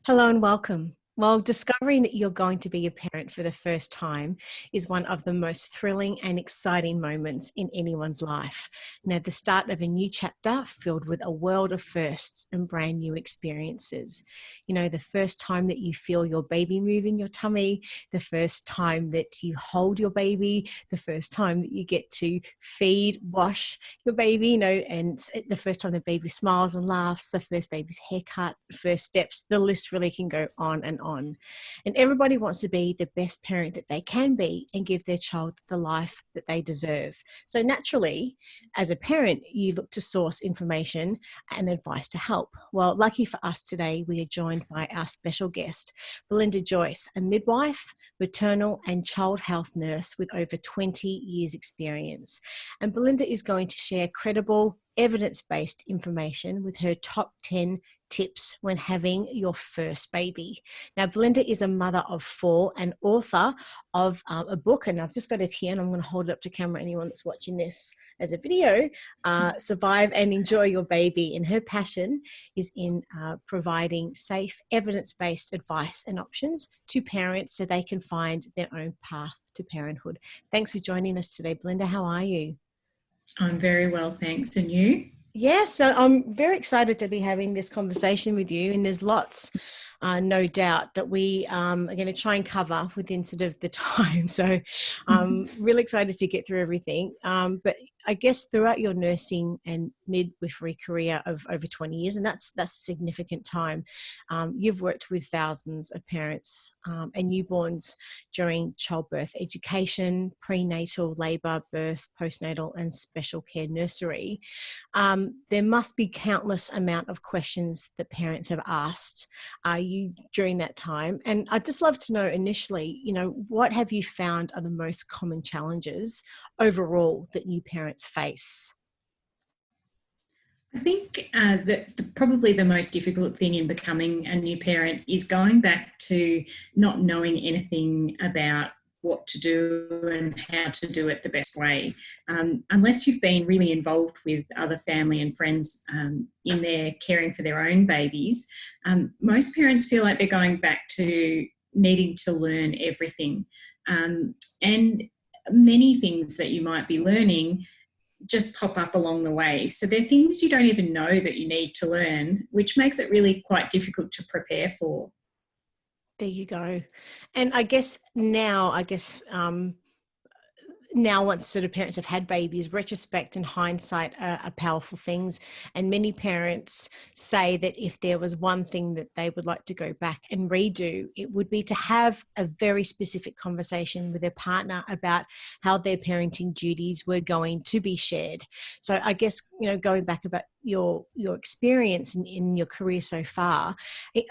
Hello and welcome. Well, discovering that you're going to be a parent for the first time is one of the most thrilling and exciting moments in anyone's life. Now, the start of a new chapter filled with a world of firsts and brand new experiences. You know, the first time that you feel your baby move in your tummy, the first time that you hold your baby, the first time that you get to feed, wash your baby, and the first time the baby smiles and laughs, the first baby's haircut, first steps, the list really can go on and on. And everybody wants to be the best parent that they can be and give their child the life that they deserve. So naturally, as a parent, you look to source information and advice to help. Well, lucky for us today, we are joined by our special guest, Belinda Joyce, a midwife, maternal and child health nurse with over 20 years experience. And Belinda is going to share credible, evidence-based information with her top 10 tips when having your first baby. Now, Belinda is a mother of 4 and author of a book, and I've just got it here and I'm going to hold it up to camera, anyone that's watching this as a video, Survive and Enjoy Your Baby. And her passion is in providing safe, evidence-based advice and options to parents so they can find their own path to parenthood. Thanks for joining us today, Belinda. How are you? I'm very well, thanks. And you? Yeah, so I'm very excited to be having this conversation with you, and there's lots, no doubt, that we are going to try and cover within sort of the time. So I'm really excited to get through everything. But I guess throughout your nursing and midwifery career of over 20 years, and that's a significant time, you've worked with thousands of parents and newborns during childbirth education, prenatal, labour, birth, postnatal and special care nursery. There must be countless amount of questions that parents have asked you during that time. And I'd just love to know initially, what have you found are the most common challenges overall that new parents face? I think that probably the most difficult thing in becoming a new parent is going back to not knowing anything about what to do and how to do it the best way. Unless you've been really involved with other family and friends in their caring for their own babies, most parents feel like they're going back to needing to learn everything. And many things that you might be learning just pop up along the way. So they're things you don't even know that you need to learn, which makes it really quite difficult to prepare for. There you go. And I guess now, now once sort of parents have had babies, retrospect and hindsight are powerful things. And many parents say that if there was one thing that they would like to go back and redo, it would be to have a very specific conversation with their partner about how their parenting duties were going to be shared. So I guess, going back about your experience in your career so far,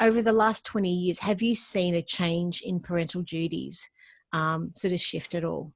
over the last 20 years, have you seen a change in parental duties sort of shift at all?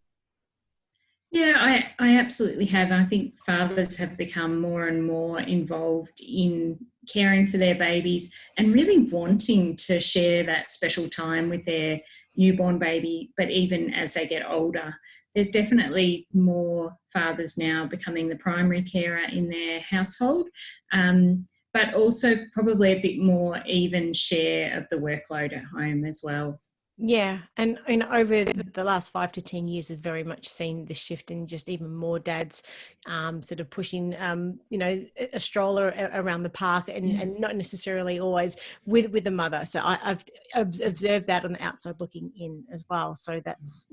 Yeah, I absolutely have. I think fathers have become more and more involved in caring for their babies and really wanting to share that special time with their newborn baby, but even as they get older. There's definitely more fathers now becoming the primary carer in their household, but also probably a bit more even share of the workload at home as well. Yeah, and over the last 5 to 10 years, has very much seen the shift in just even more dads sort of pushing, a stroller around the park and not necessarily always with the mother. So I've observed that on the outside looking in as well. So that's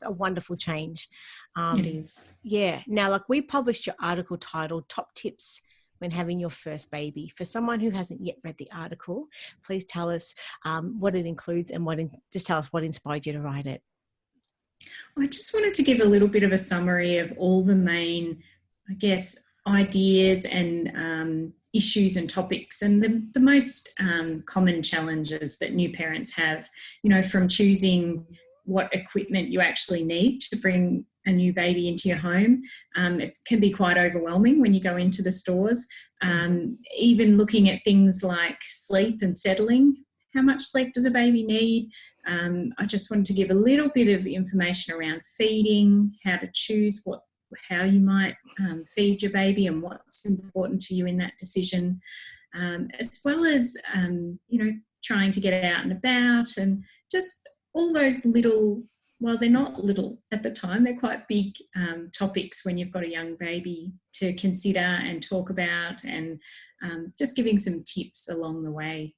a wonderful change. It is. Yeah. Now, like, we published your article titled "Top Tips when having your first baby." For someone who hasn't yet read the article, please tell us what it includes and just tell us what inspired you to write it. I just wanted to give a little bit of a summary of all the main, I guess, ideas and issues and topics and the most common challenges that new parents have, from choosing what equipment you actually need to bring a new baby into your home. It can be quite overwhelming when you go into the stores. Even looking at things like sleep and settling. How much sleep does a baby need? I just wanted to give a little bit of information around feeding, how to choose how you might feed your baby and what's important to you in that decision, as well as, trying to get out and about, and just all those little, well, they're not little at the time, they're quite big topics when you've got a young baby to consider and talk about, and just giving some tips along the way.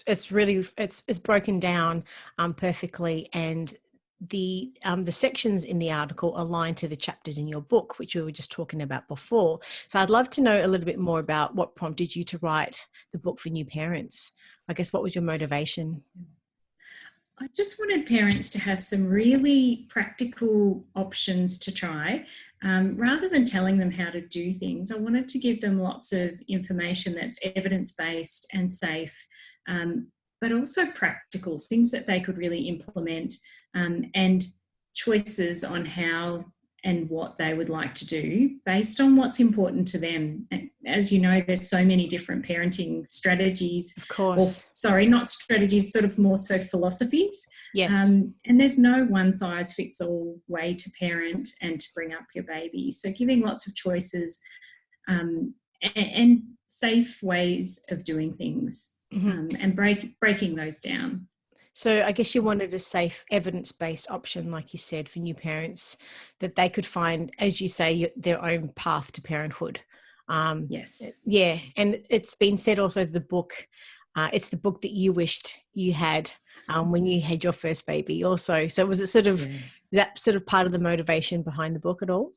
It's really it's broken down perfectly, and the sections in the article align to the chapters in your book, which we were just talking about before. So I'd love to know a little bit more about what prompted you to write the book for new parents. I guess, what was your motivation? I just wanted parents to have some really practical options to try. Rather than telling them how to do things, I wanted to give them lots of information that's evidence-based and safe, but also practical, things that they could really implement, and choices on how and what they would like to do based on what's important to them. And as you know, there's so many different parenting strategies. Of course. Or, sorry, not strategies, sort of more so philosophies. Yes. And there's no one size fits all way to parent and to bring up your baby. So giving lots of choices and safe ways of doing things, and breaking those down. So I guess you wanted a safe, evidence-based option, like you said, for new parents, that they could find, as you say, their own path to parenthood. Yes. Yeah. And it's been said also, the book, it's the book that you wished you had when you had your first baby also. So was it sort of, that sort of part of the motivation behind the book at all?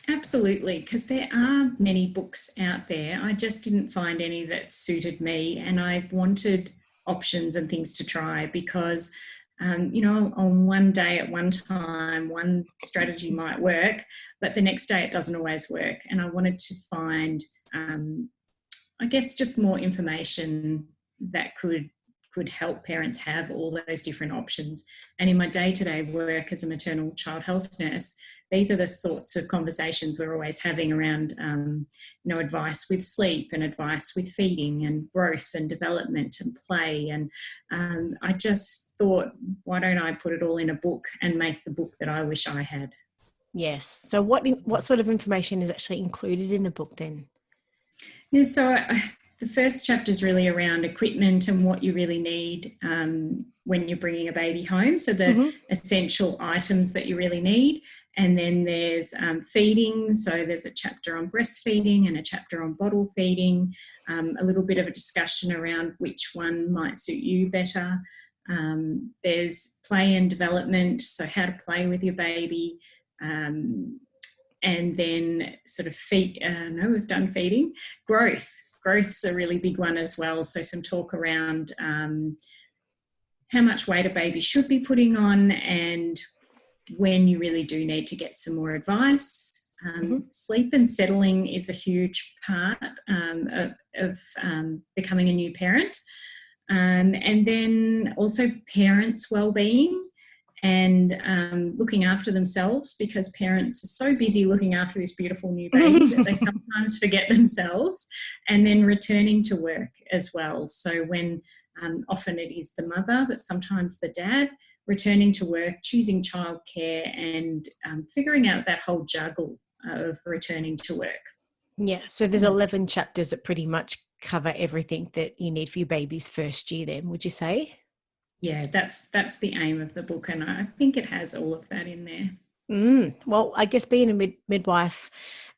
Absolutely, because there are many books out there. I just didn't find any that suited me, and I wanted options and things to try, because on one day at one time one strategy might work, but the next day it doesn't always work, and I wanted to find I guess just more information that could help parents have all those different options. And in my day-to-day work as a maternal child health nurse, these are the sorts of conversations we're always having around, advice with sleep and advice with feeding and growth and development and play. And I just thought, why don't I put it all in a book and make the book that I wish I had? Yes. So what sort of information is actually included in the book then? Yeah, so the first chapter is really around equipment and what you really need when you're bringing a baby home. So the essential items that you really need. And then there's feeding. So there's a chapter on breastfeeding and a chapter on bottle feeding, a little bit of a discussion around which one might suit you better. There's play and development, so how to play with your baby. And then sort of we've done feeding. Growth's a really big one as well. So some talk around how much weight a baby should be putting on and when you really do need to get some more advice. Sleep and settling is a huge part of becoming a new parent. And then also parents' well-being and looking after themselves, because parents are so busy looking after this beautiful new baby that they sometimes forget themselves, and then returning to work as well. So when often it is the mother, but sometimes the dad, returning to work, choosing childcare, and figuring out that whole juggle of returning to work. Yeah, so there's 11 chapters that pretty much cover everything that you need for your baby's first year then, would you say? Yeah, that's the aim of the book, and I think it has all of that in there. Well, I guess being a midwife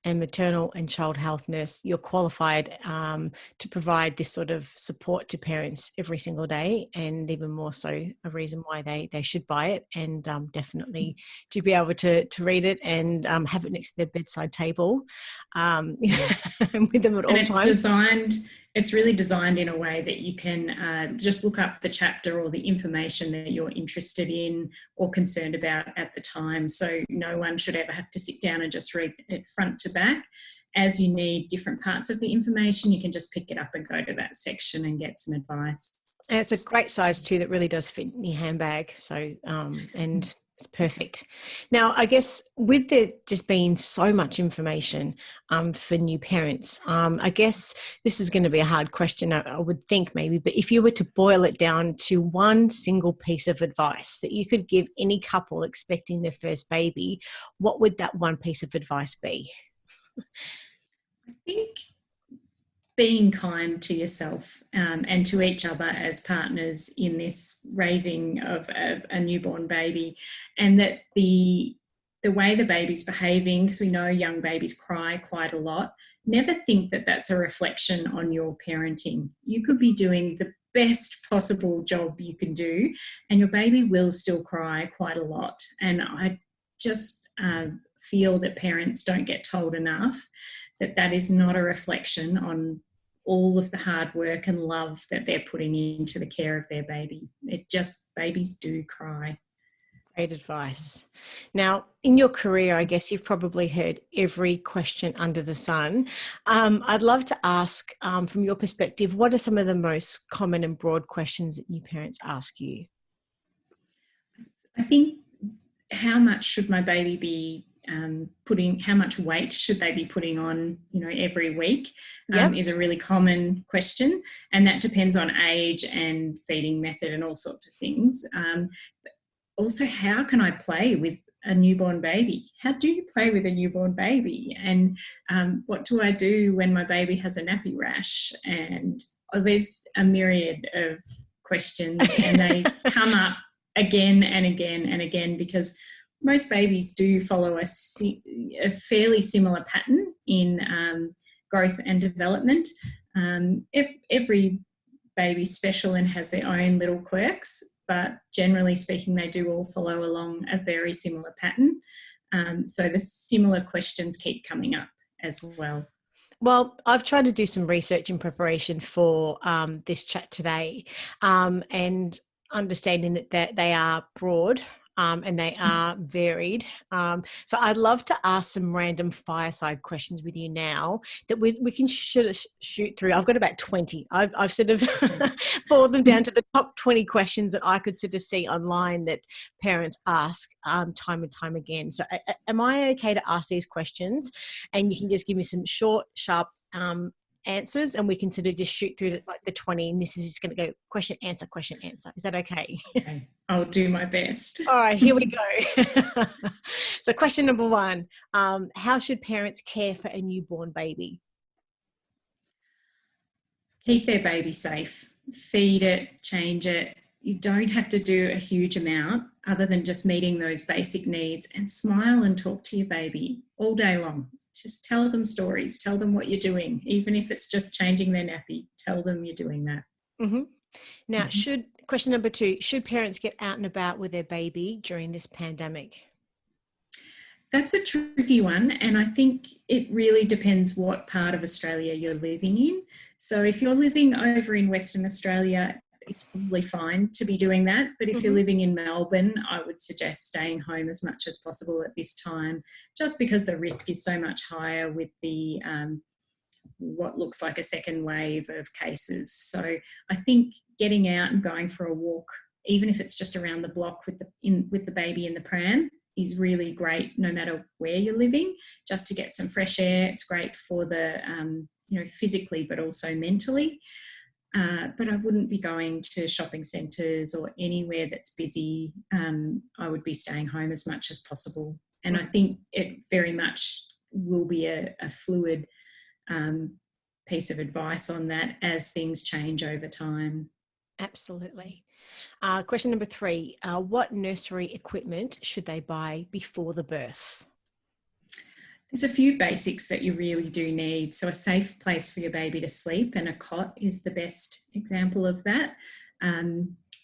and maternal and child health nurse, you're qualified to provide this sort of support to parents every single day, and even more so a reason why they should buy it, and definitely to be able to read it and have it next to their bedside table with them at all times. It's really designed in a way that you can just look up the chapter or the information that you're interested in or concerned about at the time. So no one should ever have to sit down and just read it front to back. As you need different parts of the information, you can just pick it up and go to that section and get some advice. And it's a great size too that really does fit in your handbag. So, and it's perfect. Now, I guess with there just being so much information for new parents, I guess this is going to be a hard question, I would think maybe, but if you were to boil it down to one single piece of advice that you could give any couple expecting their first baby, what would that one piece of advice be? I think being kind to yourself and to each other as partners in this raising of a newborn baby, and that the way the baby's behaving, because we know young babies cry quite a lot, never think that that's a reflection on your parenting. You could be doing the best possible job you can do, and your baby will still cry quite a lot. And I just feel that parents don't get told enough that that is not a reflection on all of the hard work and love that they're putting into the care of their baby. Babies do cry. Great advice. Now, in your career, I guess you've probably heard every question under the sun. I'd love to ask, from your perspective, what are some of the most common and broad questions that you parents ask you? I think, how much should my baby be how much weight should they be putting on, every week, is a really common question. And that depends on age and feeding method and all sorts of things. Also, how can I play with a newborn baby? How do you play with a newborn baby? And what do I do when my baby has a nappy rash? And there's a myriad of questions, and they come up again and again and again, because most babies do follow a fairly similar pattern in growth and development. Every baby's special and has their own little quirks, but generally speaking, they do all follow along a very similar pattern. So the similar questions keep coming up as well. Well, I've tried to do some research in preparation for this chat today, and understanding that they are broad. And they are varied. So I'd love to ask some random fireside questions with you now that we can shoot through. I've got about 20. I've sort of boiled them down to the top 20 questions that I could sort of see online that parents ask time and time again. So am I okay to ask these questions? And you can just give me some short, sharp answers, and we can sort of just shoot through the 20, and this is just going to go question, answer, question, answer. Is that okay? Okay, I'll do my best. All right, here we go. So question number 1, how should parents care for a newborn baby? Keep their baby safe. Feed it, change it. You don't have to do a huge amount other than just meeting those basic needs, and smile and talk to your baby all day long. Just tell them stories, tell them what you're doing. Even if it's just changing their nappy, tell them you're doing that. Mm-hmm. Now, question number 2, should parents get out and about with their baby during this pandemic? That's a tricky one, and I think it really depends what part of Australia you're living in. So if you're living over in Western Australia, it's probably fine to be doing that. But if you're living in Melbourne, I would suggest staying home as much as possible at this time, just because the risk is so much higher with the what looks like a second wave of cases. So I think getting out and going for a walk, even if it's just around the block with the baby in the pram, is really great no matter where you're living, just to get some fresh air. It's great for the physically, but also mentally. But I wouldn't be going to shopping centres or anywhere that's busy. I would be staying home as much as possible. And I think it very much will be a fluid piece of advice on that as things change over time. Absolutely. Question number 3, what nursery equipment should they buy before the birth? There's a few basics that you really do need. So a safe place for your baby to sleep, and a cot is the best example of that.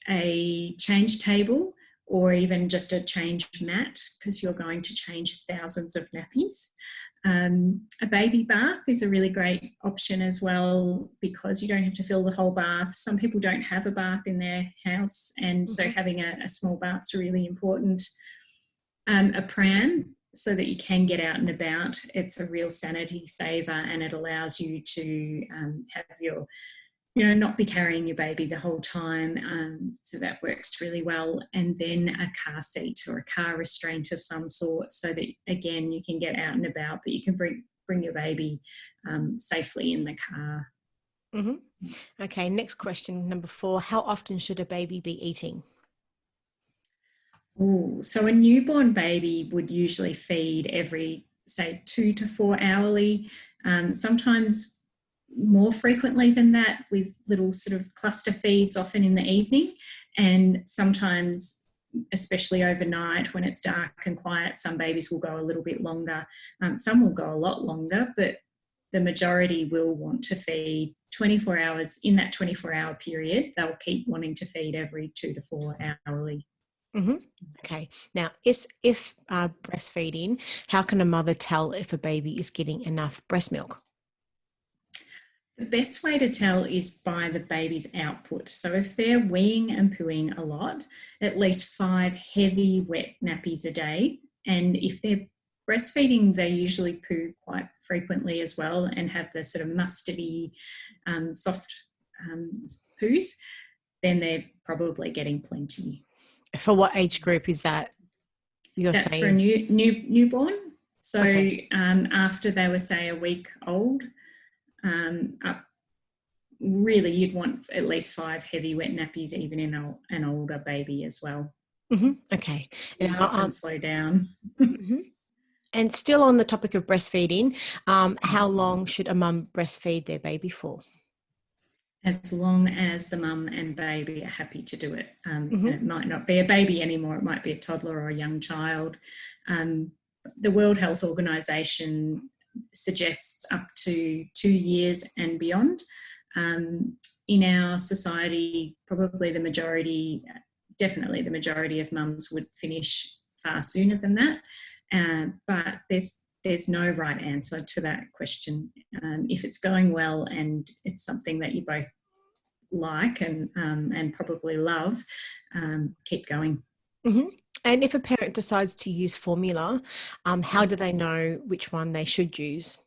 A change table, or even just a change mat, because you're going to change thousands of nappies. A baby bath is a really great option as well, because you don't have to fill the whole bath. Some people don't have a bath in their house, and so having a small bath's really important. A pram, so that you can get out and about. It's a real sanity saver, and it allows you to have your, not be carrying your baby the whole time. So that works really well. And then a car seat or a car restraint of some sort, so that, again, you can get out and about, but you can bring your baby safely in the car. Okay, next question, number 4, how often should a baby be eating? So a newborn baby would usually feed every, say, 2 to 4 hourly. Sometimes more frequently than that, with little sort of cluster feeds often in the evening, and sometimes, especially overnight when it's dark and quiet, some babies will go a little bit longer. Some will go a lot longer, but the majority will want to feed 24 hours. In that 24-hour period, they'll keep wanting to feed every 2 to 4 hourly. Mm-hmm. Okay. Now, if breastfeeding, how can a mother tell if a baby is getting enough breast milk? The best way to tell is by the baby's output. So if they're weeing and pooing a lot, at least 5 heavy wet nappies a day. And if they're breastfeeding, they usually poo quite frequently as well and have the sort of mustardy, soft poos, then they're probably getting plenty. For what age group is that? That's saying? For a newborn. So okay. After they were, say, a week old, up, really you'd want at least 5 heavy wet nappies, even in an older baby as well. Mm-hmm. Okay. And often slow down. Mm-hmm. And still on the topic of breastfeeding, how long should a mum breastfeed their baby for? As long as the mum and baby are happy to do it. And it might not be a baby anymore, it might be a toddler or a young child. The World Health Organization suggests up to 2 years and beyond. In our society, probably definitely the majority of mums would finish far sooner than that. But there's no right answer to that question. If it's going well and it's something that you both like and probably love, keep going. Mm-hmm. And if a parent decides to use formula, how do they know which one they should use?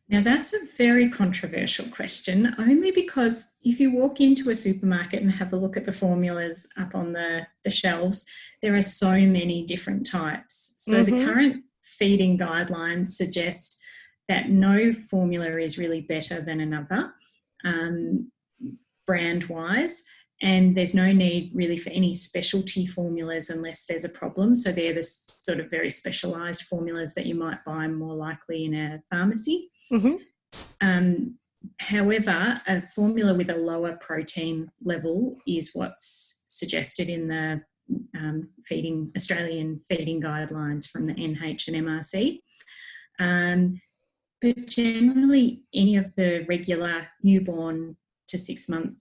Now, that's a very controversial question, only because if you walk into a supermarket and have a look at the formulas up on the shelves, there are so many different types. So the current feeding guidelines suggest that no formula is really better than another, brand-wise, and there's no need really for any specialty formulas unless there's a problem. So they're the sort of very specialised formulas that you might buy more likely in a pharmacy. However, a formula with a lower protein level is what's suggested in the Australian feeding guidelines from the NH and MRC. But generally, any of the regular newborn to 6-month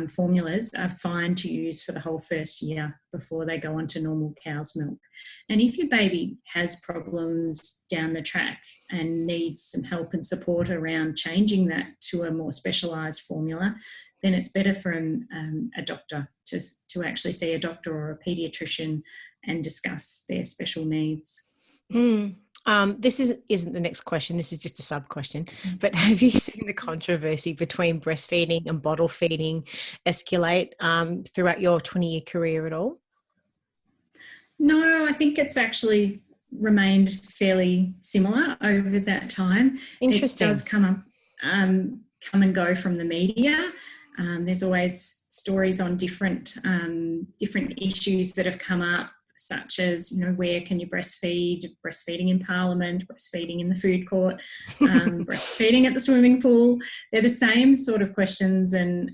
formulas are fine to use for the whole first year before they go on to normal cow's milk. And if your baby has problems down the track and needs some help and support around changing that to a more specialised formula, then it's better for a doctor to actually see a doctor or a paediatrician and discuss their special needs. This isn't the next question. This is just a sub question. But have you seen the controversy between breastfeeding and bottle feeding escalate throughout your 20-year career at all? No, I think it's actually remained fairly similar over that time. Interesting. It does come and go from the media. There's always stories on different issues that have come up, such as, where can you breastfeed, breastfeeding in Parliament, breastfeeding in the food court, breastfeeding at the swimming pool. They're the same sort of questions and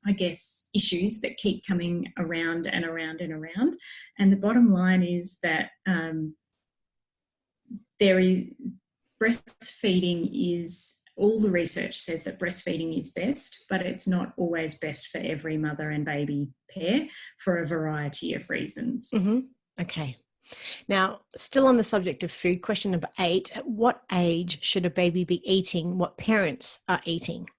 I guess issues that keep coming around and around and around. And the bottom line is that breastfeeding is, all the research says that breastfeeding is best, but it's not always best for every mother and baby pair for a variety of reasons. Okay. Now, still on the subject of food, question number 8, at what age should a baby be eating what parents are eating?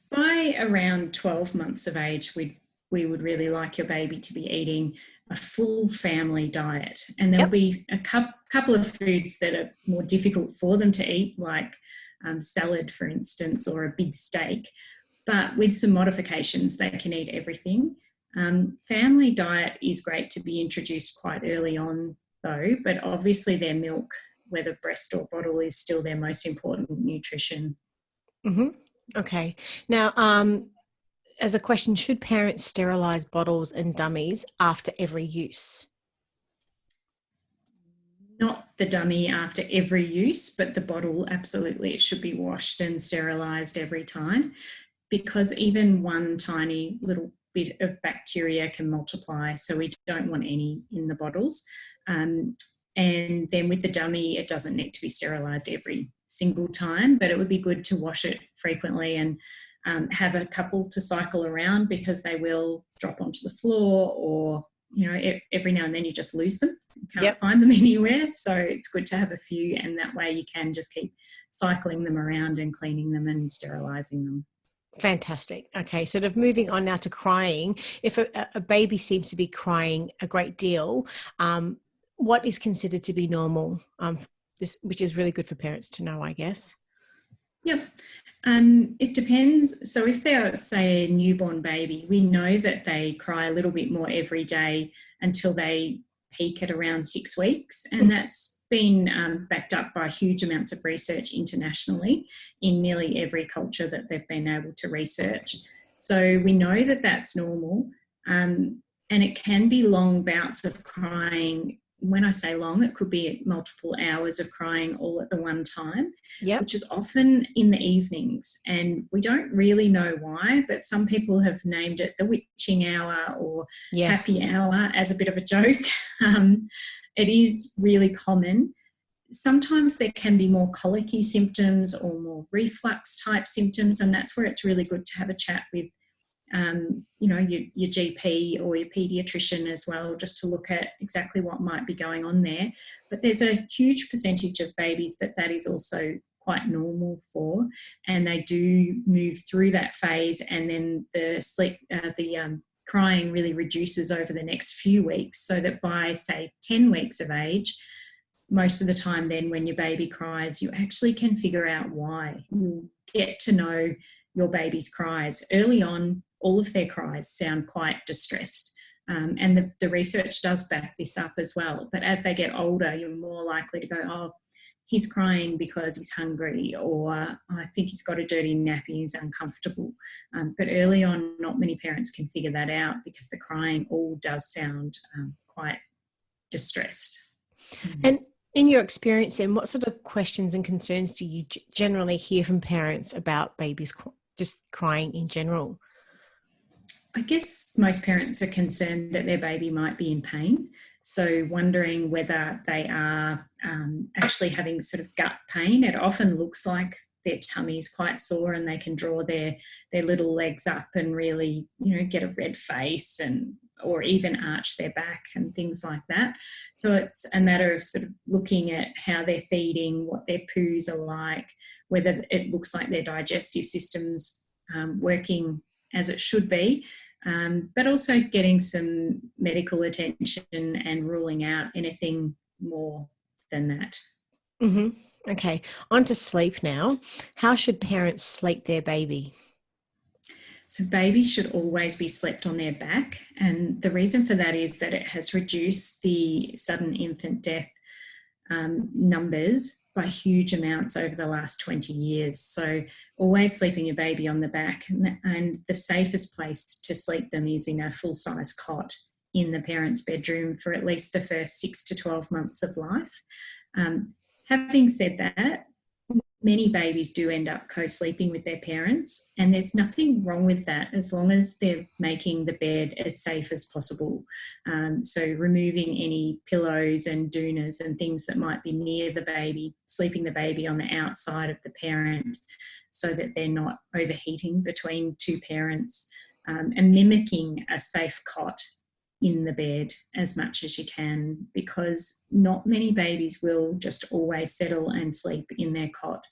By around 12 months of age, we would really like your baby to be eating a full family diet. And there'll be a couple of foods that are more difficult for them to eat, like salad, for instance, or a big steak. But with some modifications, they can eat everything. Family diet is great to be introduced quite early on, though, but obviously their milk, whether breast or bottle, is still their most important nutrition. Okay. Now, as a question, should parents sterilize bottles and dummies after every use? Not the dummy after every use, but the bottle, absolutely, it should be washed and sterilised every time, because even one tiny little bit of bacteria can multiply, so we don't want any in the bottles. And then with the dummy, it doesn't need to be sterilised every single time, but it would be good to wash it frequently and have a couple to cycle around, because they will drop onto the floor, or every now and then you just lose them. You can't find them anywhere. So it's good to have a few, and that way you can just keep cycling them around and cleaning them and sterilising them. Fantastic. Okay, sort of moving on now to crying. If a baby seems to be crying a great deal, what is considered to be normal? Which is really good for parents to know, I guess. Yep. It depends. So if they're, say, a newborn baby, we know that they cry a little bit more every day until they peak at around 6 weeks. And that's been backed up by huge amounts of research internationally in nearly every culture that they've been able to research. So we know that that's normal. And it can be long bouts of crying. When I say long, it could be multiple hours of crying all at the one time, which is often in the evenings. And we don't really know why, but some people have named it the witching hour or happy hour as a bit of a joke. It is really common. Sometimes there can be more colicky symptoms or more reflux type symptoms, and that's where it's really good to have a chat with your GP or your paediatrician as well, just to look at exactly what might be going on there. But there's a huge percentage of babies that is also quite normal for, and they do move through that phase, and then the crying really reduces over the next few weeks, so that by, say, 10 weeks of age, most of the time then when your baby cries, you actually can figure out why. You'll get to know your baby's cries. Early on, all of their cries sound quite distressed. And the research does back this up as well. But as they get older, you're more likely to go, oh, he's crying because he's hungry, or I think he's got a dirty nappy, he's uncomfortable. But early on, not many parents can figure that out, because the crying all does sound quite distressed. And in your experience then, what sort of questions and concerns do you generally hear from parents about babies just crying in general? I guess most parents are concerned that their baby might be in pain. So wondering whether they are actually having sort of gut pain. It often looks like their tummy is quite sore, and they can draw their little legs up and really, get a red face, or even arch their back and things like that. So it's a matter of sort of looking at how they're feeding, what their poos are like, whether it looks like their digestive system's working as it should be, but also getting some medical attention and ruling out anything more than that. Mm-hmm. Okay, on to sleep now. How should parents sleep their baby? So babies should always be slept on their back, and the reason for that is that it has reduced the sudden infant death numbers by huge amounts over the last 20 years. So always sleeping your baby on the back, and the safest place to sleep them is in a full-size cot in the parent's bedroom for at least the first 6 to 12 months of life. Having said that, many babies do end up co-sleeping with their parents, and there's nothing wrong with that as long as they're making the bed as safe as possible. So removing any pillows and doonas and things that might be near the baby, sleeping the baby on the outside of the parent so that they're not overheating between two parents, and mimicking a safe cot in the bed as much as you can, because not many babies will just always settle and sleep in their cot,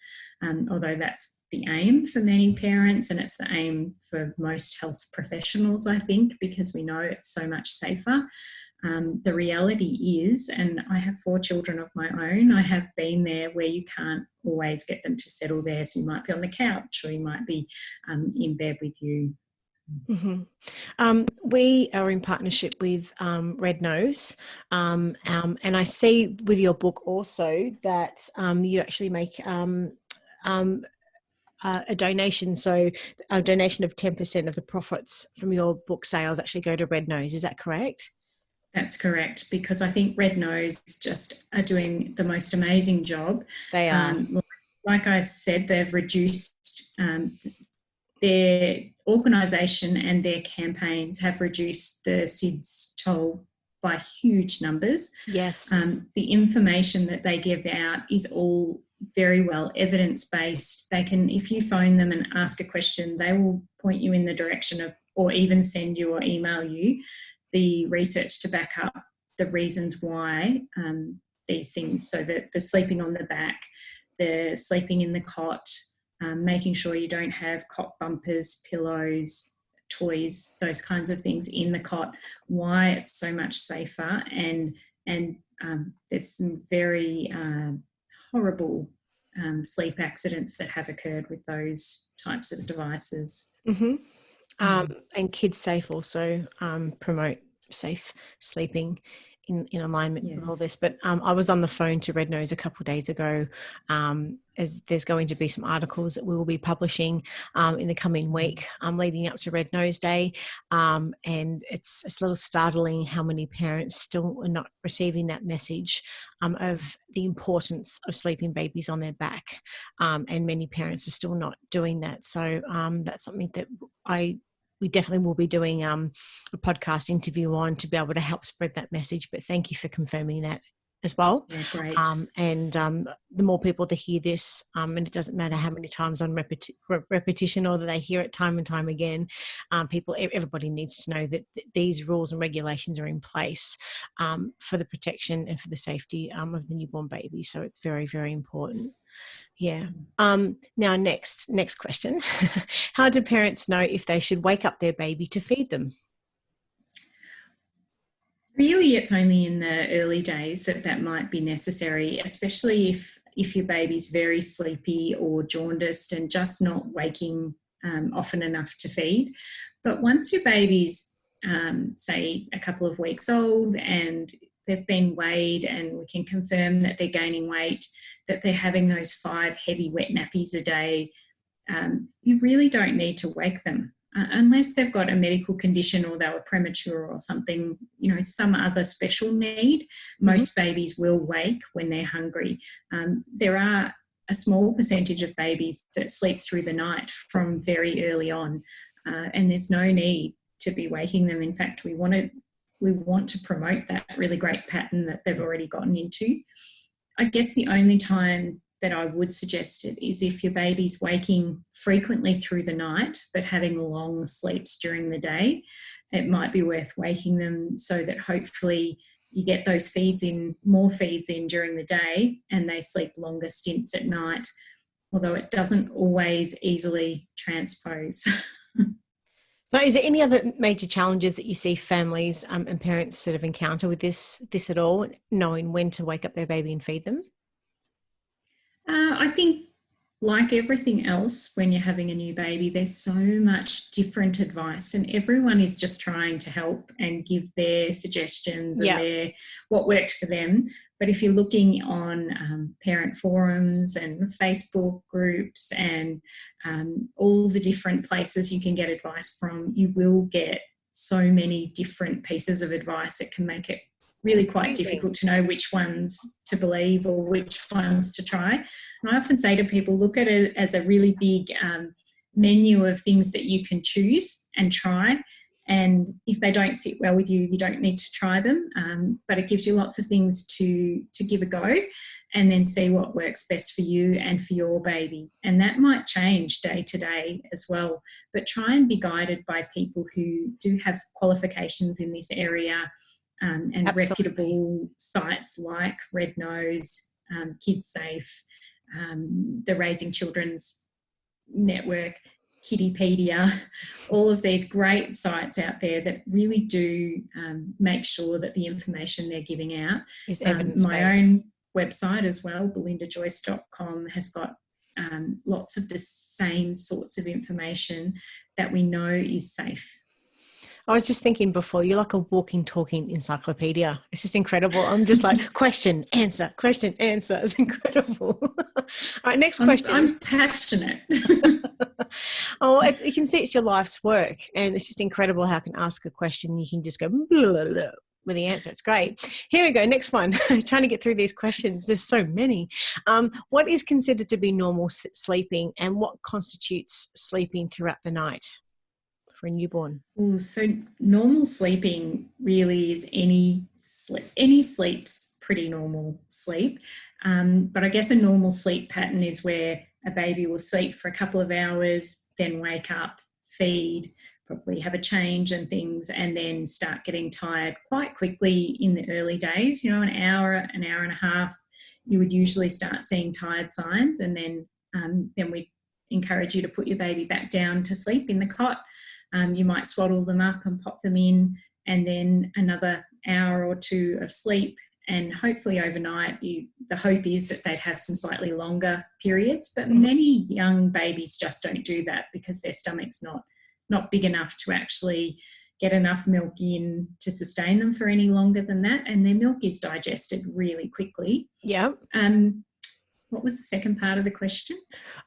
although that's the aim for many parents, and it's the aim for most health professionals, I think, because we know it's so much safer. The reality is, and I have 4 children of my own, I have been there where you can't always get them to settle there. So you might be on the couch, or you might be in bed with you. Mm-hmm. We are in partnership with Red Nose, and I see with your book also that you actually make a donation. So a donation of 10% of the profits from your book sales actually go to Red Nose. Is that correct? That's correct, because I think Red Nose just are doing the most amazing job. They are. Like I said, they've reduced their organisation, and their campaigns have reduced the SIDS toll by huge numbers. Yes. The information that they give out is all very well evidence-based. They can, if you phone them and ask a question, they will point you in the direction of, or even send you or email you the research to back up the reasons why these things. So that the sleeping on the back, the sleeping in the cot, making sure you don't have cot bumpers, pillows, toys, those kinds of things in the cot, why it's so much safer. And there's some very horrible sleep accidents that have occurred with those types of devices. Mm-hmm. And Kids Safe also promote safe sleeping in alignment with all this. But I was on the phone to Red Nose a couple of days ago, as there's going to be some articles that we will be publishing in the coming week leading up to Red Nose Day. And it's a little startling how many parents still are not receiving that message of the importance of sleeping babies on their back. And many parents are still not doing that. So that's something that we definitely will be doing a podcast interview on to be able to help spread that message. But thank you for confirming that as well. Yeah, great. The more people that hear this, and it doesn't matter how many times on repetition or that they hear it time and time again, everybody needs to know that these rules and regulations are in place for the protection and for the safety of the newborn baby. So it's very, very important. Yeah. Now, next question. How do parents know if they should wake up their baby to feed them? Really, it's only in the early days that might be necessary, especially if your baby's very sleepy or jaundiced and just not waking often enough to feed. But once your baby's, say, a couple of weeks old and they've been weighed and we can confirm that they're gaining weight, that they're having those 5 heavy wet nappies a day, you really don't need to wake them unless they've got a medical condition or they were premature or something, some other special need. Mm-hmm. Most babies will wake when they're hungry. There are a small percentage of babies that sleep through the night from very early on, and there's no need to be waking them. In fact, we want to promote that really great pattern that they've already gotten into. I guess the only time that I would suggest it is if your baby's waking frequently through the night but having long sleeps during the day. It might be worth waking them so that hopefully you get those more feeds in during the day and they sleep longer stints at night, although it doesn't always easily transpose. So is there any other major challenges that you see families and parents sort of encounter with this at all, knowing when to wake up their baby and feed them? I think, like everything else, when you're having a new baby, there's so much different advice and everyone is just trying to help and give their suggestions and what worked for them. But if you're looking on parent forums and Facebook groups and all the different places you can get advice from, you will get so many different pieces of advice. It can make it really quite difficult to know which ones to believe or which ones to try. And I often say to people, look at it as a really big menu of things that you can choose and try. And if they don't sit well with you, you don't need to try them. But it gives you lots of things to give a go and then see what works best for you and for your baby. And that might change day to day as well. But try and be guided by people who do have qualifications in this area, and Absolutely. Reputable sites like Red Nose, Kids Safe, the Raising Children's Network, Kiddipedia, all of these great sites out there that really do make sure that the information they're giving out is evidence-based. My own website as well, belindajoyce.com, has got lots of the same sorts of information that we know is safe. I was just thinking before, you're like a walking, talking encyclopedia. It's just incredible. I'm just like, question, answer. It's incredible. All right, next question. I'm passionate. You can see it's your life's work, and it's just incredible how I can ask a question. You can just go, blah, blah, blah. with the answer. It's great. Here we go. Next one. Trying to get through these questions. There's so many. What is considered to be normal sleeping, and what constitutes sleeping throughout the night for a newborn? Ooh, so normal sleeping really is any sleep. Any sleep's pretty normal sleep. But I guess a normal sleep pattern is where a baby will sleep for a couple of hours, then wake up, feed, probably have a change and things, and then start getting tired quite quickly in the early days. You know, an hour and a half, you would usually start seeing tired signs, and then we encourage you to put your baby back down to sleep in the cot. You might swaddle them up and pop them in, and then another hour or two of sleep, and hopefully overnight. The hope is that they'd have some slightly longer periods, but many young babies just don't do that because their stomach's not big enough to actually get enough milk in to sustain them for any longer than that, and their milk is digested really quickly. Yeah. What was the second part of the question?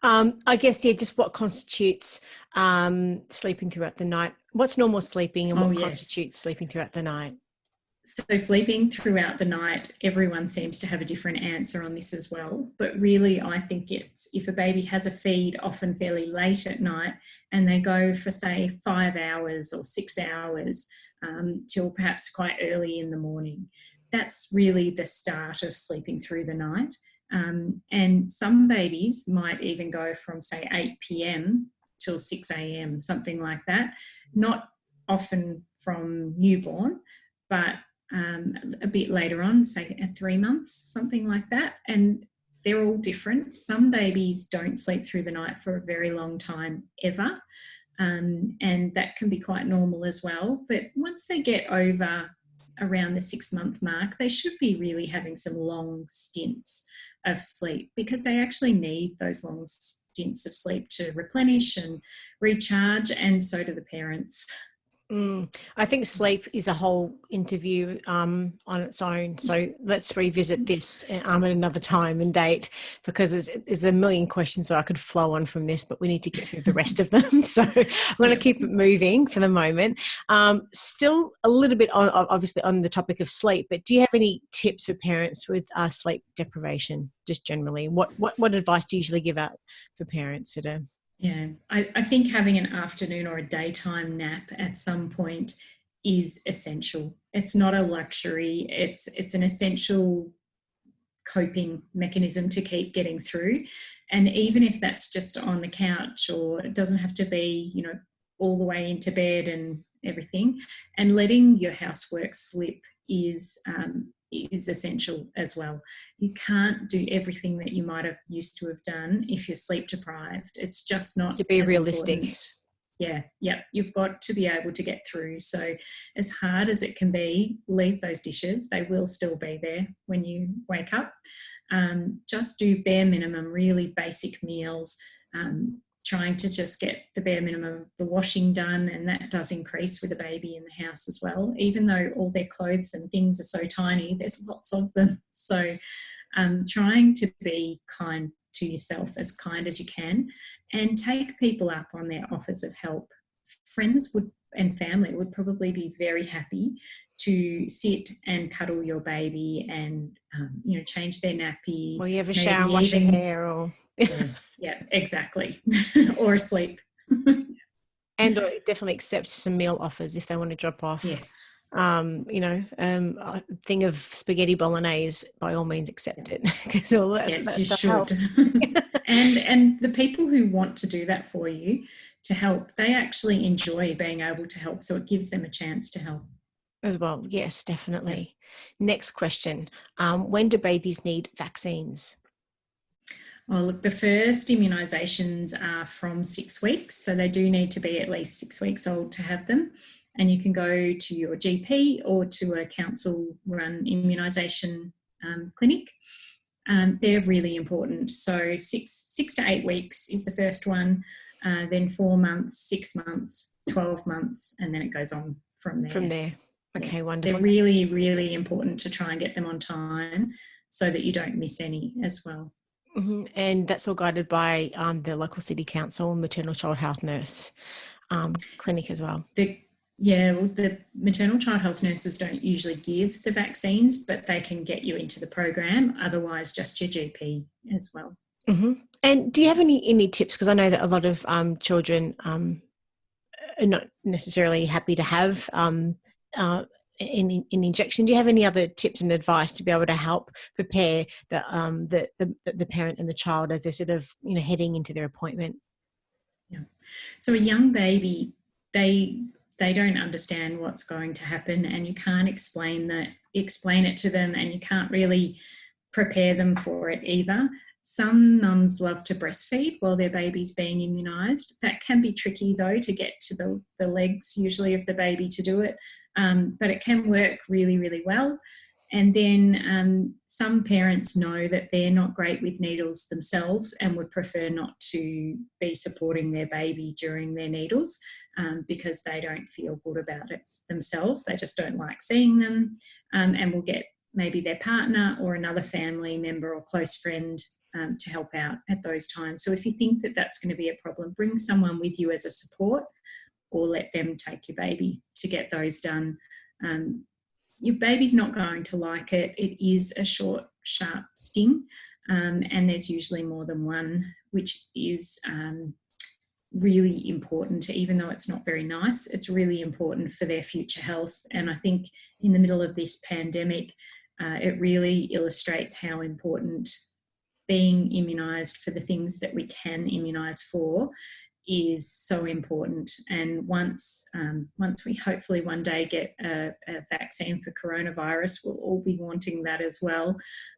I guess, just what constitutes sleeping throughout the night? What's normal sleeping, and what constitutes sleeping throughout the night? So sleeping throughout the night, everyone seems to have a different answer on this as well. But really, I think it's if a baby has a feed often fairly late at night and they go for, say, 5 hours or 6 hours till perhaps quite early in the morning, that's really the start of sleeping through the night. And some babies might even go from, say, 8 p.m. till 6 a.m., something like that. Not often from newborn, but a bit later on, say at 3 months, something like that. And they're all different. Some babies don't sleep through the night for a very long time ever, and that can be quite normal as well. But once they get over around the 6-month mark, they should be really having some long stints of sleep, because they actually need those long stints of sleep to replenish and recharge, and so do the parents. I think sleep is a whole interview on its own. So let's revisit this at another time and date, because there's a million questions that I could flow on from this, but we need to get through the rest of them. So I'm going to keep it moving for the moment. Still a little bit obviously on the topic of sleep, but do you have any tips for parents with sleep deprivation, just generally? What advice do you usually give out for parents that are... Yeah, I think having an afternoon or a daytime nap at some point is essential. It's not a luxury. It's an essential coping mechanism to keep getting through. And even if that's just on the couch, or it doesn't have to be, all the way into bed and everything, and letting your housework slip is essential as well. You can't do everything that you might have used to have done if you're sleep deprived. It's just not, to be realistic. Important. Yeah, you've got to be able to get through. So as hard as it can be, leave those dishes. They will still be there when you wake up. Just do bare minimum, really basic meals, trying to just get the bare minimum of the washing done, and that does increase with a baby in the house as well. Even though all their clothes and things are so tiny, there's lots of them. So trying to be kind to yourself, as kind as you can, and take people up on their offers of help. Friends and family would probably be very happy to sit and cuddle your baby and change their nappy. Or you have a shower and wash your hair, or... Yeah, exactly. Or asleep. And definitely accept some meal offers if they want to drop off. Yes. A thing of spaghetti bolognese, by all means accept it. Because yes, you should. And the people who want to do that for you, to help, they actually enjoy being able to help. So it gives them a chance to help. As well. Yes, definitely. Yeah. Next question. When do babies need vaccines? Oh, look, the first immunisations are from 6 weeks, so they do need to be at least 6 weeks old to have them. And you can go to your GP or to a council-run immunisation clinic. They're really important. So 6 to 8 weeks is the first one, then 4 months, 6 months, 12 months, and then it goes on from there. Okay, yeah. wonderful. They're really, really important to try and get them on time so that you don't miss any as well. Mm-hmm. And that's all guided by the local city council and maternal child health nurse clinic as well. Yeah, well, the maternal child health nurses don't usually give the vaccines, but they can get you into the program. Otherwise, just your GP as well. Mm-hmm. And do you have any tips? Because I know that a lot of children are not necessarily happy to have uh, an injection. Do you have any other tips and advice to be able to help prepare the parent and the child as they're sort of heading into their appointment? Yeah. So a young baby, they don't understand what's going to happen, and you can't explain it to them, and you can't really prepare them for it either. Some mums love to breastfeed while their baby's being immunised. That can be tricky though, to get to the legs usually of the baby to do it, but it can work really, really well. And then some parents know that they're not great with needles themselves and would prefer not to be supporting their baby during their needles because they don't feel good about it themselves. They just don't like seeing them, and will get maybe their partner or another family member or close friend to help out at those times. So if you think that that's going to be a problem, bring someone with you as a support, or let them take your baby to get those done. Your baby's not going to like it. It is a short, sharp sting, and there's usually more than one, which is really important. Even though it's not very nice, it's really important for their future health. And I think in the middle of this pandemic, it really illustrates how important being immunised for the things that we can immunise for is so important. And once we hopefully one day get a vaccine for coronavirus, we'll all be wanting that as well.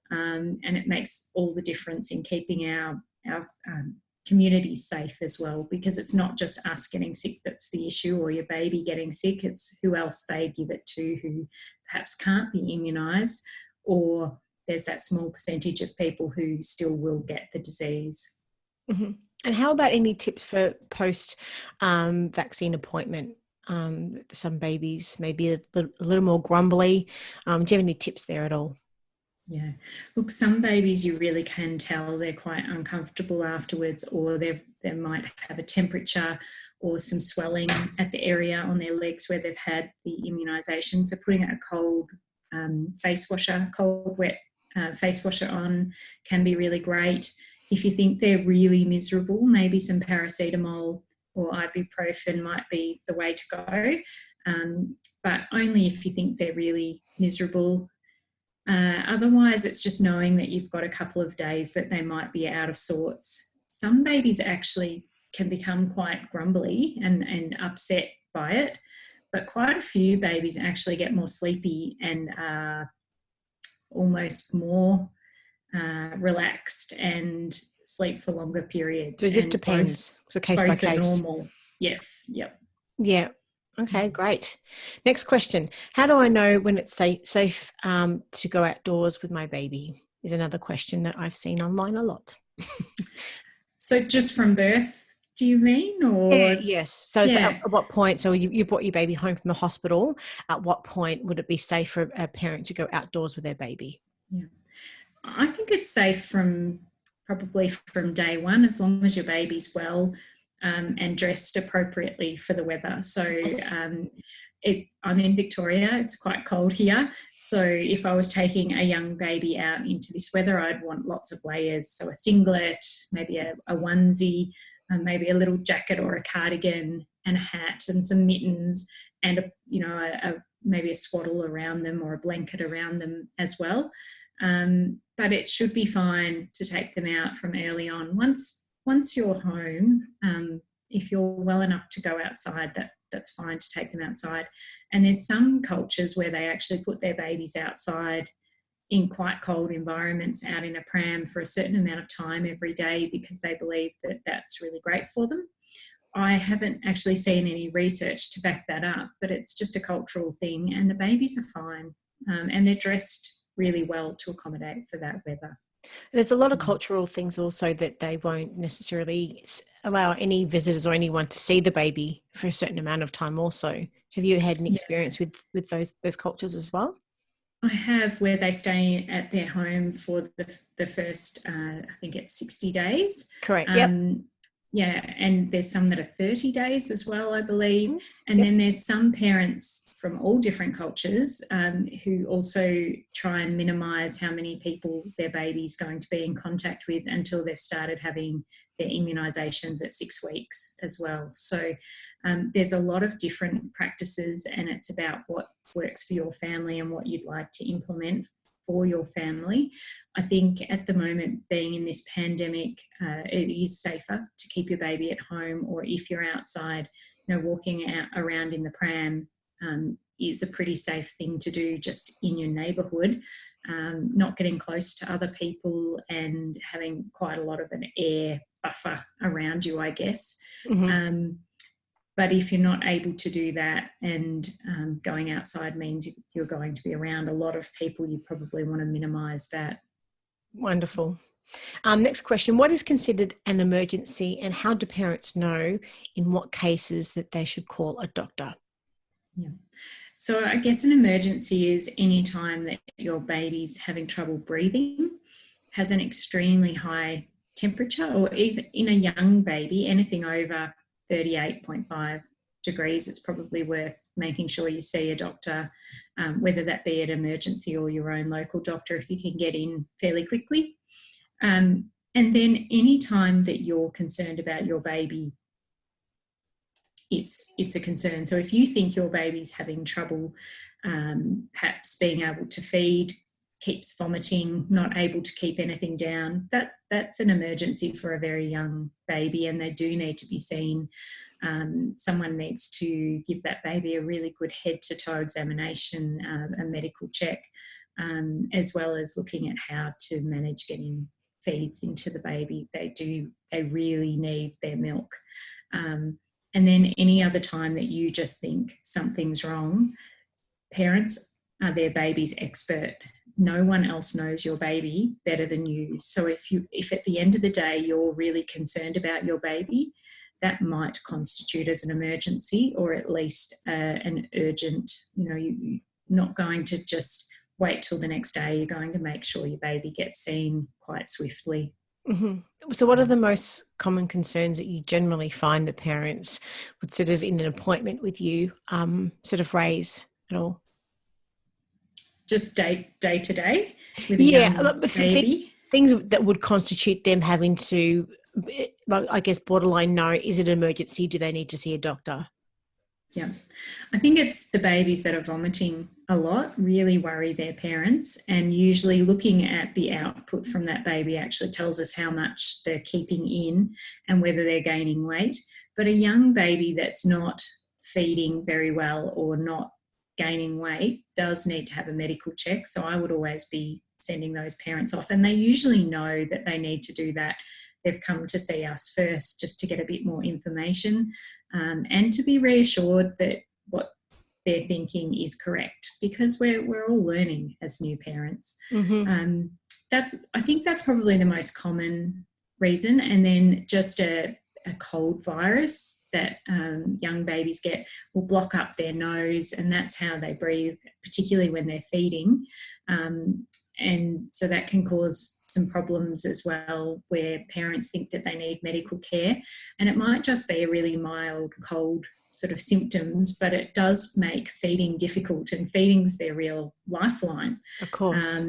And it makes all the difference in keeping our communities safe as well, because it's not just us getting sick that's the issue, or your baby getting sick. It's who else they give it to who perhaps can't be immunised, or there's that small percentage of people who still will get the disease. Mm-hmm. And how about any tips for post vaccine appointment? Some babies may be a little more grumbly. Do you have any tips there at all? Yeah. Look, some babies you really can tell they're quite uncomfortable afterwards, or they might have a temperature or some swelling at the area on their legs where they've had the immunisation. So putting a cold wet face washer on can be really great. If you think they're really miserable, maybe some paracetamol or ibuprofen might be the way to go, but only if you think they're really miserable. Otherwise, it's just knowing that you've got a couple of days that they might be out of sorts. Some babies actually can become quite grumbly and upset by it, but quite a few babies actually get more sleepy and almost more relaxed and sleep for longer periods. So it just depends. So case by case. Normal. Yes. Yep. Yeah. Okay, great. Next question. How do I know when it's safe to go outdoors with my baby? Is another question that I've seen online a lot. So just from birth, do you mean? Or yes. So at what point, so you brought your baby home from the hospital, at what point would it be safe for a parent to go outdoors with their baby? Yeah. I think it's safe probably from day one, as long as your baby's well and dressed appropriately for the weather. So I'm in Victoria, it's quite cold here. So if I was taking a young baby out into this weather, I'd want lots of layers. So a singlet, maybe a onesie, maybe a little jacket or a cardigan and a hat and some mittens and maybe a swaddle around them or a blanket around them as well. But it should be fine to take them out from early on. Once you're home, if you're well enough to go outside, that's fine to take them outside. And there's some cultures where they actually put their babies outside in quite cold environments, out in a pram for a certain amount of time every day, because they believe that that's really great for them. I haven't actually seen any research to back that up, but it's just a cultural thing, and the babies are fine, and they're dressed really well to accommodate for that weather. There's a lot of cultural things also that they won't necessarily allow any visitors or anyone to see the baby for a certain amount of time also. Have you had any experience with those cultures as well? I have, where they stay at their home for the first, I think it's 60 days. Correct, yep. Yeah, and there's some that are 30 days as well, I believe. And Yep. then there's some parents from all different cultures who also try and minimise how many people their baby's going to be in contact with until they've started having their immunisations at 6 weeks as well. So there's a lot of different practices, and it's about what works for your family and what you'd like to implement for your family. I think at the moment, being in this pandemic, it is safer to keep your baby at home, or if you're outside, walking around in the pram is a pretty safe thing to do just in your neighbourhood, not getting close to other people and having quite a lot of an air buffer around you, I guess. Mm-hmm. But if you're not able to do that, and going outside means you're going to be around a lot of people, you probably want to minimise that. Wonderful. Next question. What is considered an emergency, and how do parents know in what cases that they should call a doctor? Yeah. So I guess an emergency is any time that your baby's having trouble breathing, has an extremely high temperature, or even in a young baby, anything over 38.5 degrees, it's probably worth making sure you see a doctor, whether that be an emergency or your own local doctor, if you can get in fairly quickly. And then any time that you're concerned about your baby, it's a concern. So if you think your baby's having trouble perhaps being able to feed, keeps vomiting, not able to keep anything down, that's an emergency for a very young baby, and they do need to be seen. Someone needs to give that baby a really good head-to-toe examination, a medical check, as well as looking at how to manage getting feeds into the baby. They really need their milk. And then any other time that you just think something's wrong, parents are their baby's expert. No one else knows your baby better than you. So if at the end of the day you're really concerned about your baby, that might constitute as an emergency, or at least an urgent. You're not going to just wait till the next day. You're going to make sure your baby gets seen quite swiftly. Mm-hmm. So what are the most common concerns that you generally find that parents would sort of in an appointment with you sort of raise at all? Just day to day with a young baby? Things that would constitute them having to, I guess, borderline know, is it an emergency? Do they need to see a doctor? Yeah. I think it's the babies that are vomiting a lot really worry their parents, and usually looking at the output from that baby actually tells us how much they're keeping in and whether they're gaining weight. But a young baby that's not feeding very well or not gaining weight does need to have a medical check. So I would always be sending those parents off, and they usually know that they need to do that. They've come to see us first just to get a bit more information, and to be reassured that what they're thinking is correct, because we're all learning as new parents. Mm-hmm. I think that's probably the most common reason. And then just a cold virus that young babies get will block up their nose, and that's how they breathe, particularly when they're feeding. And so that can cause some problems as well, where parents think that they need medical care. And it might just be a really mild cold sort of symptoms, but it does make feeding difficult, and feeding's their real lifeline. Of course.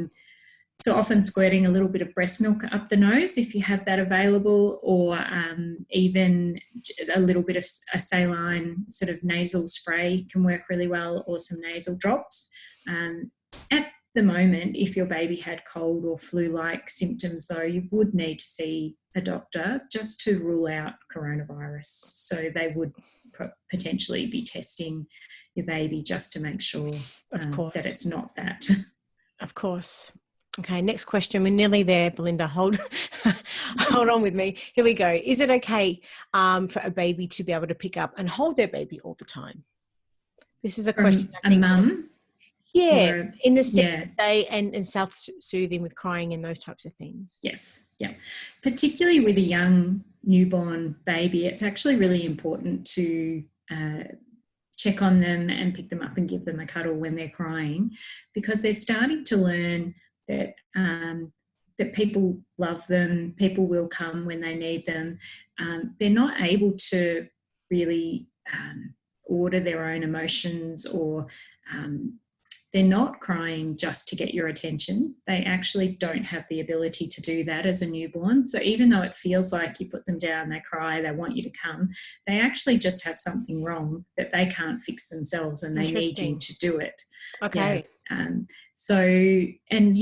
So often squirting a little bit of breast milk up the nose if you have that available, or even a little bit of a saline sort of nasal spray can work really well, or some nasal drops. At the moment, if your baby had cold or flu-like symptoms, though, you would need to see a doctor just to rule out coronavirus. So they would potentially be testing your baby just to make sure that it's not that. Of course. Okay, next question. We're nearly there, Belinda. Hold on with me. Here we go. Is it okay for a baby to be able to pick up and hold their baby all the time? This is a question. A mum? Yeah, in the sense that they and self-soothing with crying and those types of things. Yes, yeah. Particularly with a young newborn baby, it's actually really important to check on them and pick them up and give them a cuddle when they're crying, because they're starting to learn that that people love them, people will come when they need them. They're not able to really order their own emotions, or they're not crying just to get your attention. They actually don't have the ability to do that as a newborn. So even though it feels like you put them down, they cry, they want you to come, they actually just have something wrong that they can't fix themselves, and they need you to do it. Okay. Yeah. So, and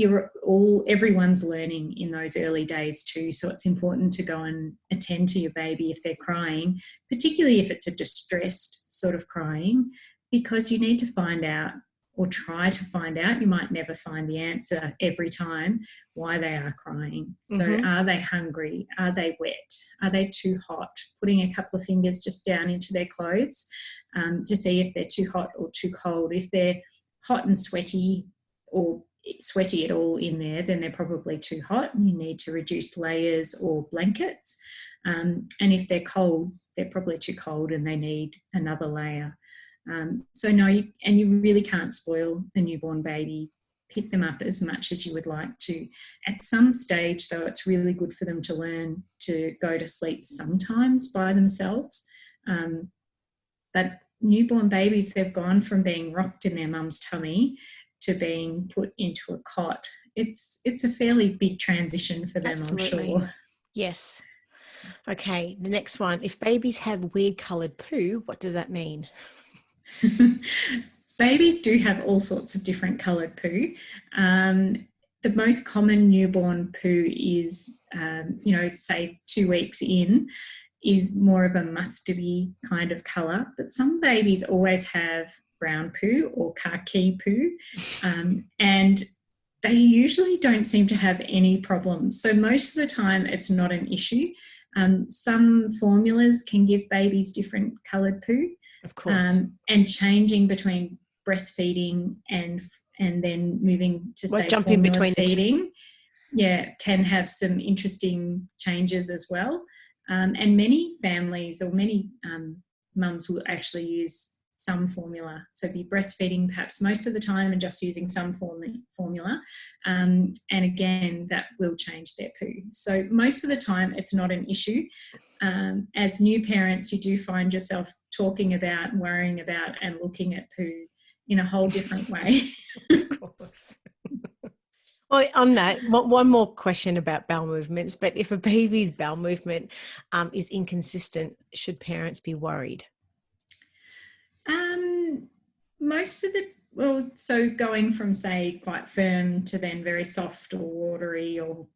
everyone's learning in those early days too. So it's important to go and attend to your baby if they're crying, particularly if it's a distressed sort of crying, because you need to find out, or try to find out, you might never find the answer every time, why they are crying. So are they hungry? Are they wet? Are they too hot? Putting a couple of fingers just down into their clothes to see if they're too hot or too cold. If they're hot and sweaty, or sweaty at all in there, then they're probably too hot and you need to reduce layers or blankets. And if they're cold, they're probably too cold and they need another layer. So no, you really can't spoil a newborn baby. Pick them up as much as you would like to. At some stage, though, it's really good for them to learn to go to sleep sometimes by themselves. But newborn babies, they've gone from being rocked in their mum's tummy to being put into a cot. It's a fairly big transition for them, Absolutely. I'm sure. Yes. Okay, the next one. If babies have weird coloured poo, what does that mean? Babies do have all sorts of different coloured poo. The most common newborn poo is, say 2 weeks in, is more of a mustardy kind of colour. But some babies always have brown poo or khaki poo, and they usually don't seem to have any problems. So most of the time it's not an issue. Some formulas can give babies different coloured poo. Of course. And changing between breastfeeding and then moving to jumping formula between feeding, can have some interesting changes as well. And many families, or many mums, will actually use some formula. So be breastfeeding perhaps most of the time and just using some formula. And again, that will change their poo. So most of the time it's not an issue. As new parents, you do find yourself talking about, worrying about, and looking at poo in a whole different way. Of course. Well, on that, one more question about bowel movements. But if a baby's bowel movement is inconsistent, should parents be worried? So going from, say, quite firm to then very soft or watery, or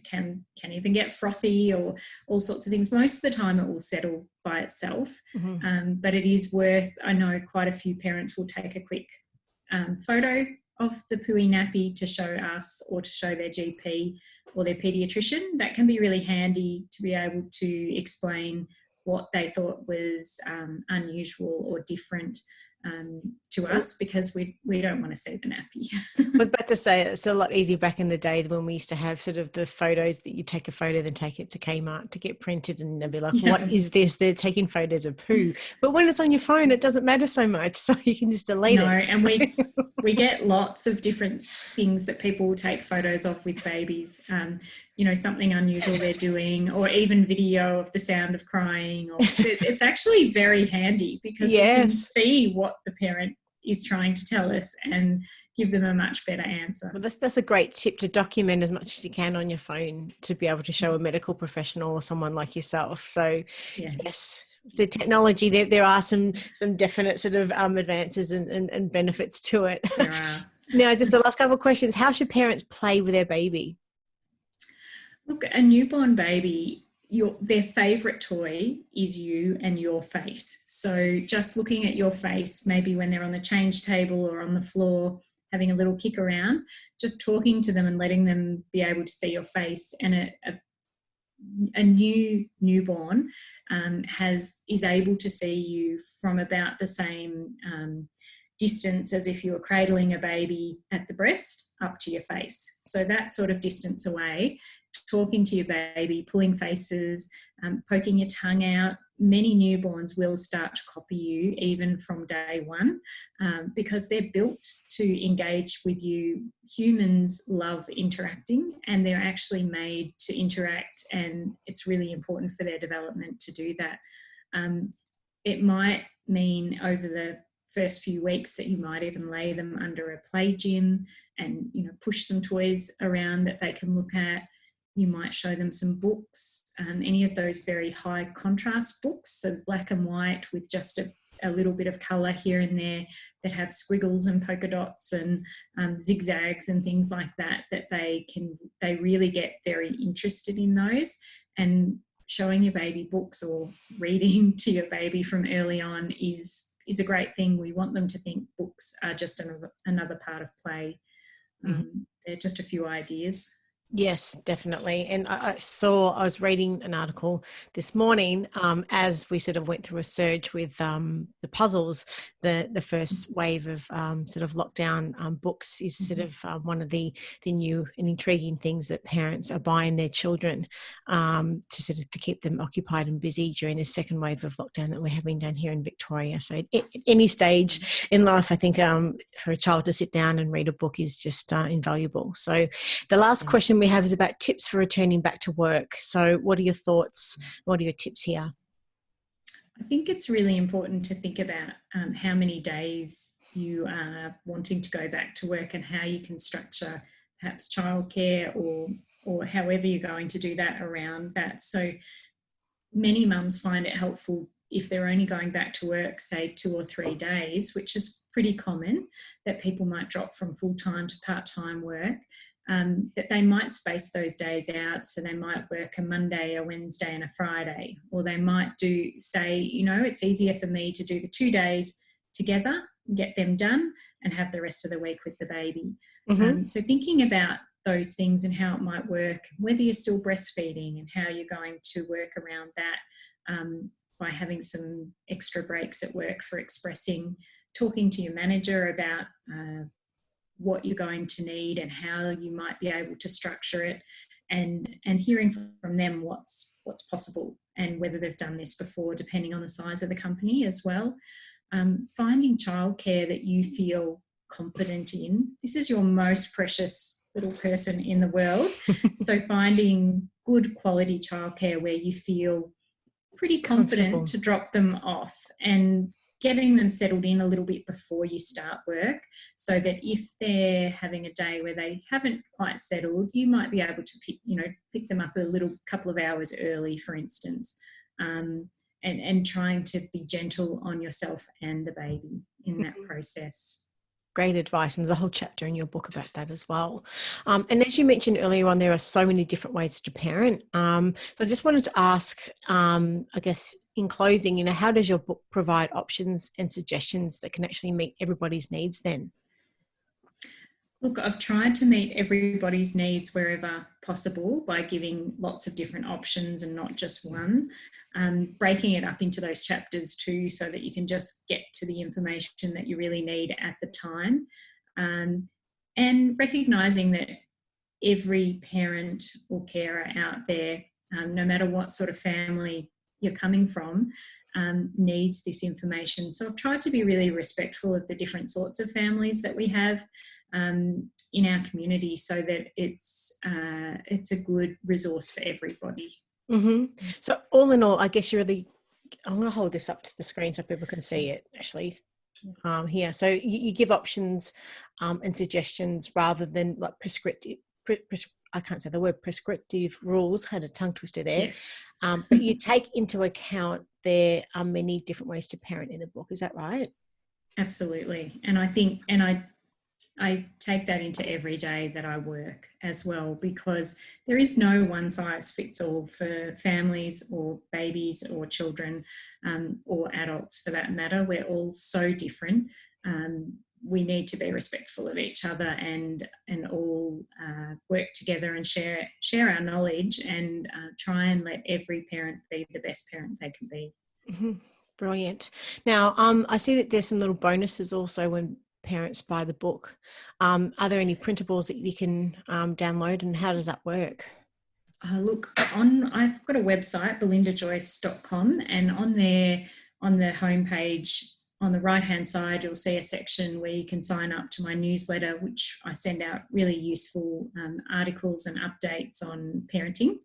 can even get frothy, or all sorts of things. Most of the time it will settle by itself. But it is worth, I know quite a few parents will take a quick photo of the pooey nappy to show us, or to show their GP or their paediatrician. That can be really handy to be able to explain what they thought was unusual or different to us, because we don't want to see the nappy. I was about to say, it's a lot easier back in the day when we used to have sort of the photos that you take a photo, then take it to Kmart to get printed, and they'll be like, what is this? They're taking photos of poo. But when it's on your phone, it doesn't matter so much, so you can just delete it. And we get lots of different things that people will take photos of with babies. Something unusual they're doing, or even video of the sound of crying. Or it's actually very handy, because we can see what the parent is trying to tell us and give them a much better answer. Well, that's a great tip, to document as much as you can on your phone, to be able to show a medical professional or someone like yourself. So yes, the technology, there are some definite sort of advances and benefits to it. There are. Now, just the last couple of questions. How should parents play with their baby? Look, a newborn baby, their favourite toy is you and your face. So just looking at your face, maybe when they're on the change table or on the floor, having a little kick around, just talking to them and letting them be able to see your face. And a newborn is able to see you from about the same distance as if you were cradling a baby at the breast up to your face. So that sort of distance away, talking to your baby, pulling faces, poking your tongue out many newborns will start to copy you even from day one, because they're built to engage with you. Humans love interacting, and they're actually made to interact, and it's really important for their development to do that. It might mean over the first few weeks that you might even lay them under a play gym and, you know, push some toys around that they can look at. You might show them some books, any of those very high contrast books, so black and white with just a little bit of colour here and there, that have squiggles and polka dots and zigzags and things like that, that they really get very interested in those. And showing your baby books or reading to your baby from early on is a great thing. We want them to think books are just another part of play. They're just a few ideas. Yes, definitely. And I was reading an article this morning as we sort of went through a surge with the puzzles. The first wave of sort of lockdown books is sort of one of the new and intriguing things that parents are buying their children to keep them occupied and busy during this second wave of lockdown that we're having down here in Victoria. So at any stage in life, I think for a child to sit down and read a book is just invaluable. So the last question we have is about tips for returning back to work. So what are your thoughts? What are your tips here? I think it's really important to think about how many days you are wanting to go back to work and how you can structure perhaps childcare or however you're going to do that around that. So many mums find it helpful if they're only going back to work, say 2 or 3 days, which is pretty common, that people might drop from full-time to part-time work. That they might space those days out. So they might work a Monday, a Wednesday and a Friday, or they might say, you know, it's easier for me to do the 2 days together, get them done and have the rest of the week with the baby. So thinking about those things and how it might work, whether you're still breastfeeding and how you're going to work around that, by having some extra breaks at work for expressing, talking to your manager about what you're going to need and how you might be able to structure it, and hearing from them what's possible and whether they've done this before, depending on the size of the company as well. Finding childcare that you feel confident in. This is your most precious little person in the world. So finding good quality childcare where you feel pretty confident to drop them off, and getting them settled in a little bit before you start work, so that if they're having a day where they haven't quite settled, you might be able to pick them up a little couple of hours early, for instance, and trying to be gentle on yourself and the baby in that process. Great advice, and there's a whole chapter in your book about that as well. And as you mentioned earlier on, there are so many different ways to parent. So I just wanted to ask, I guess in closing, how does your book provide options and suggestions that can actually meet everybody's needs then? Look, I've tried to meet everybody's needs wherever possible by giving lots of different options and not just one, breaking it up into those chapters too, so that you can just get to the information that you really need at the time, and recognising that every parent or carer out there, no matter what sort of family you're coming from, needs this information. So I've tried to be really respectful of the different sorts of families that we have in our community, so that it's a good resource for everybody. So all in all, I guess I'm going to hold this up to the screen so people can see it actually here. So you give options and suggestions rather than like prescriptive, I can't say the word prescriptive rules, had a tongue twister there. Yes. But you take into account there are many different ways to parent in the book. Is that right? Absolutely. And I think, I take that into every day that I work as well, because there is no one size fits all for families or babies or children, or adults for that matter. We're all so different. We need to be respectful of each other and all work together and share our knowledge, and try and let every parent be the best parent they can be. Brilliant. Now, I see that there's some little bonuses also when parents buy the book. Are there any printables that you can download, and how does that work? Look, I've got a website, belindajoyce.com, and on there, on the homepage, on the right-hand side, you'll see a section where you can sign up to my newsletter, which I send out really useful articles and updates on parenting,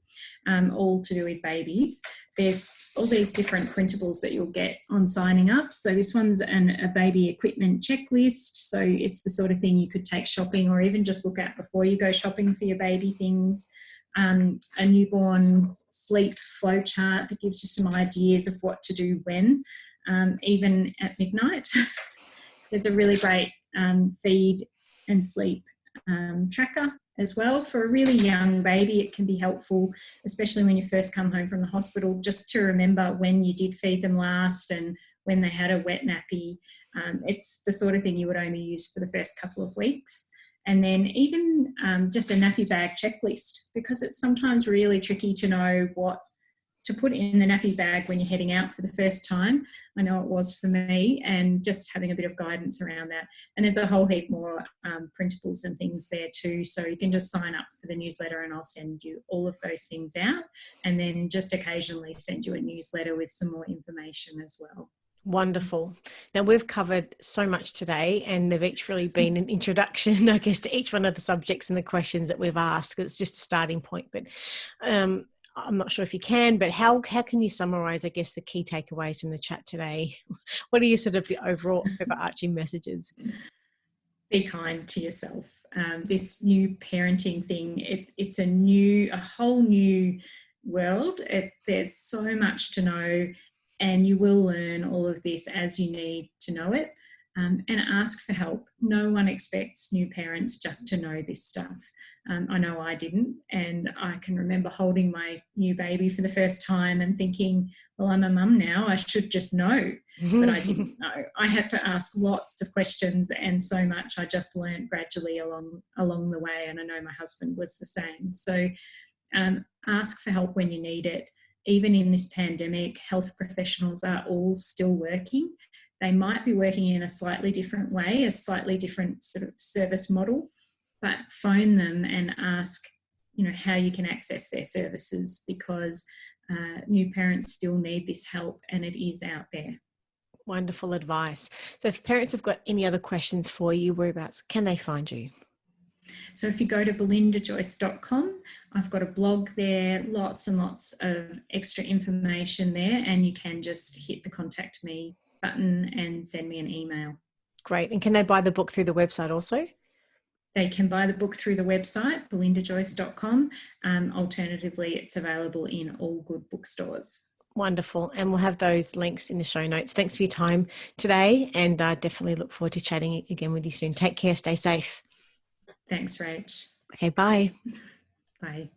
all to do with babies. There's all these different printables that you'll get on signing up. So this one's a baby equipment checklist. So it's the sort of thing you could take shopping or even just look at before you go shopping for your baby things. A newborn sleep flow chart that gives you some ideas of what to do when, even at midnight. There's a really great feed and sleep tracker as well. For a really young baby, it can be helpful, especially when you first come home from the hospital, just to remember when you did feed them last and when they had a wet nappy. It's the sort of thing you would only use for the first couple of weeks. And then even just a nappy bag checklist, because it's sometimes really tricky to know what to put in the nappy bag when you're heading out for the first time. I know it was for me, and just having a bit of guidance around that. And there's a whole heap more printables and things there too. So you can just sign up for the newsletter and I'll send you all of those things out, and then just occasionally send you a newsletter with some more information as well. Wonderful. Now, we've covered so much today, and they've each really been an introduction, I guess, to each one of the subjects and the questions that we've asked. It's just a starting point, but I'm not sure if you can, but how can you summarize, I guess, the key takeaways from the chat today? What are your sort of the overall overarching messages? Be kind to yourself. This new parenting thing, it's a whole new world. There's so much to know, and you will learn all of this as you need to know it. And ask for help. No one expects new parents just to know this stuff. I know I didn't, and I can remember holding my new baby for the first time and thinking, well, I'm a mum now, I should just know. But I didn't know. I had to ask lots of questions, and so much I just learned gradually along the way, and I know my husband was the same. So ask for help when you need it. Even in this pandemic, health professionals are all still working. They might be working in a slightly different way, a slightly different sort of service model, but phone them and ask, how you can access their services, because new parents still need this help, and it is out there. Wonderful advice. So if parents have got any other questions for you, whereabouts can they find you? So if you go to belindajoyce.com, I've got a blog there, lots and lots of extra information there, and you can just hit the contact me button and send me an email. Great. And can they buy the book through the website also? They can buy the book through the website, belindajoyce.com. Alternatively, it's available in all good bookstores. Wonderful. And we'll have those links in the show notes. Thanks for your time today, and definitely look forward to chatting again with you soon. Take care. Stay safe. Thanks, Rach. Okay, bye. Bye.